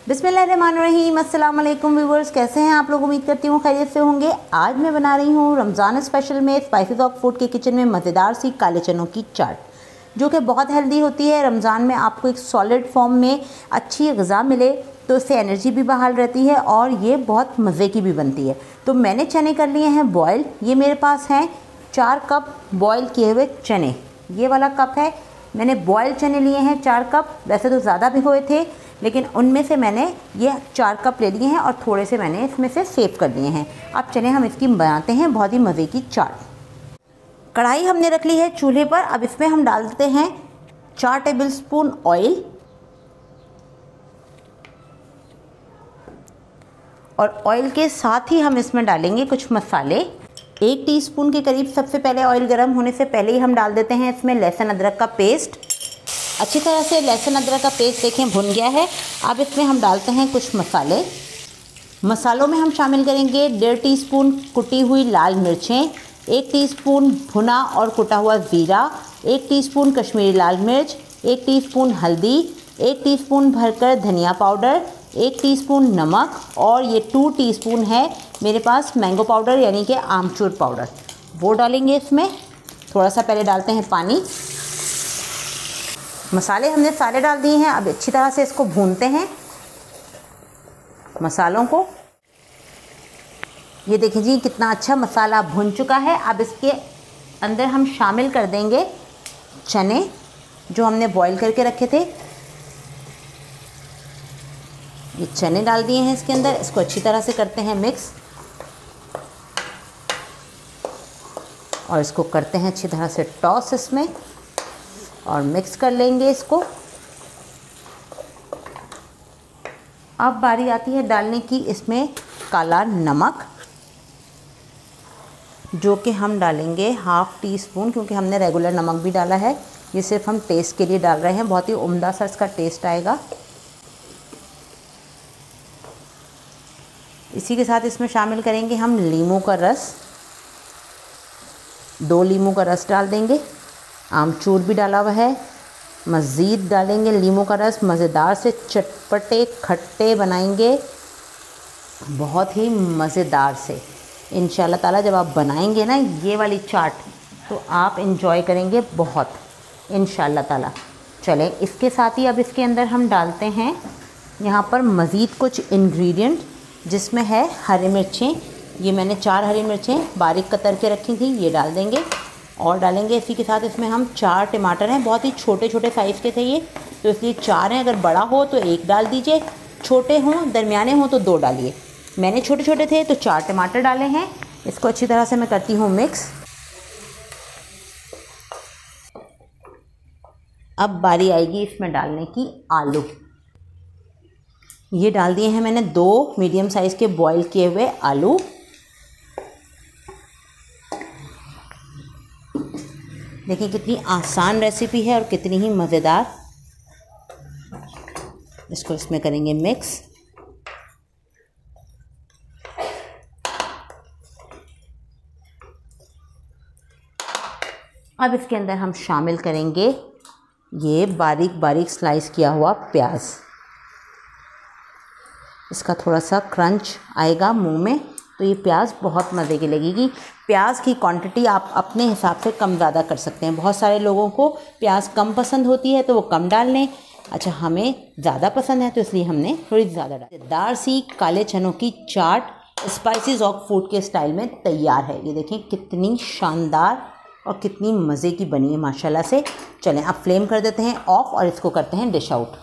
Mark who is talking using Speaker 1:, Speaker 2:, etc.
Speaker 1: बिस्मिल्लाहिर्रहमानिर्रहीम। अस्सलाम वालेकुम व्यूवर्स, कैसे हैं आप लोग? उम्मीद करती हूँ खैरियत से होंगे। आज मैं बना रही हूँ रमज़ान स्पेशल में स्पाइसेस ऑफ फूड के किचन में मज़ेदार सी काले चनों की चाट, जो कि बहुत हेल्दी होती है। रमज़ान में आपको एक सॉलिड फॉर्म में अच्छी ग़िज़ा मिले तो इससे एनर्जी भी बहाल रहती है और ये बहुत मज़े की भी बनती है। तो मैंने चने कर लिए हैं बॉयल। ये मेरे पास हैं 4 कप बॉयल किए हुए चने। ये वाला कप है, मैंने बॉयल चने लिए हैं 4 कप। वैसे तो ज़्यादा भिगोए थे, लेकिन उनमें से मैंने ये 4 कप ले लिए हैं और थोड़े से मैंने इसमें से सेव कर लिए हैं। अब चने हम इसकी बनाते हैं बहुत ही मज़े की चाट। कढ़ाई हमने रख ली है चूल्हे पर। अब इसमें हम डाल देते हैं 4 टेबलस्पून ऑयल और ऑयल के साथ ही हम इसमें डालेंगे कुछ मसाले। 1 टीस्पून के करीब सबसे पहले ऑयल गर्म होने से पहले ही हम डाल देते हैं इसमें लहसुन अदरक का पेस्ट। अच्छी तरह से लहसुन अदरक का पेस्ट देखें भुन गया है। अब इसमें हम डालते हैं कुछ मसाले। मसालों में हम शामिल करेंगे 1.5 टीस्पून कुटी हुई लाल मिर्चें, 1 टीस्पून भुना और कुटा हुआ ज़ीरा, 1 टीस्पून कश्मीरी लाल मिर्च, 1 टीस्पून हल्दी, 1 टीस्पून भरकर धनिया पाउडर, 1 टीस्पून नमक और ये 2 टीस्पून है मेरे पास मैंगो पाउडर यानी कि आमचूर पाउडर, वो डालेंगे इसमें। थोड़ा सा पहले डालते हैं पानी। मसाले हमने सारे डाल दिए हैं। अब अच्छी तरह से इसको भूनते हैं मसालों को। ये देखिए जी कितना अच्छा मसाला भुन चुका है। अब इसके अंदर हम शामिल कर देंगे चने जो हमने बॉईल करके रखे थे। ये चने डाल दिए हैं इसके अंदर। इसको अच्छी तरह से करते हैं मिक्स और इसको करते हैं अच्छी तरह से टॉस इसमें और मिक्स कर लेंगे इसको। अब बारी आती है डालने की इसमें काला नमक, जो कि हम डालेंगे 1/2 टीस्पून, क्योंकि हमने रेगुलर नमक भी डाला है। ये सिर्फ हम टेस्ट के लिए डाल रहे हैं, बहुत ही उम्दा सा इसका टेस्ट आएगा। इसी के साथ इसमें शामिल करेंगे हम नींबू का रस। 2 नींबू का रस डाल देंगे। आमचूर भी डाला हुआ है। मज़ीद डालेंगे नींबू का रस। मज़ेदार से चटपटे खट्टे बनाएंगे, बहुत ही मज़ेदार से। इंशाल्लाह ताला जब आप बनाएंगे ना ये वाली चाट तो आप इंजॉय करेंगे बहुत इंशाल्लाह ताला। चलें, इसके साथ ही अब इसके अंदर हम डालते हैं यहाँ पर मज़ीद कुछ इंग्रेडिएंट, जिसमें है हरी मिर्चें। ये मैंने 4 हरी मिर्चें बारीक कतर के रखी थी, ये डाल देंगे। और डालेंगे इसी के साथ इसमें हम 4 टमाटर हैं। बहुत ही छोटे छोटे साइज़ के थे ये, तो इसलिए 4 हैं। अगर बड़ा हो तो 1 डाल दीजिए, छोटे हों दरमियाने हों तो 2 डालिए। मैंने छोटे छोटे थे तो 4 टमाटर डाले हैं। इसको अच्छी तरह से मैं करती हूँ मिक्स। अब बारी आएगी इसमें डालने की आलू। ये डाल दिए हैं मैंने 2 मीडियम साइज़ के बॉईल किए हुए आलू। देखिए कितनी आसान रेसिपी है और कितनी ही मज़ेदार। इसको इसमें करेंगे मिक्स। अब इसके अंदर हम शामिल करेंगे ये बारीक बारीक स्लाइस किया हुआ प्याज। इसका थोड़ा सा क्रंच आएगा मुंह में तो ये प्याज बहुत मज़े की लगेगी। प्याज की क्वांटिटी आप अपने हिसाब से कम ज़्यादा कर सकते हैं। बहुत सारे लोगों को प्याज कम पसंद होती है तो वो कम डाल लें। अच्छा, हमें ज़्यादा पसंद है तो इसलिए हमने थोड़ी ज़्यादा डाली। मज़ेदार सी काले चनों की चाट स्पाइसेस ऑफ फूड के स्टाइल में तैयार है। ये देखें कितनी शानदार और कितनी मज़े की बनी है माशाल्लाह से। चलें अब फ्लेम कर देते हैं ऑफ और इसको करते हैं डिश आउट।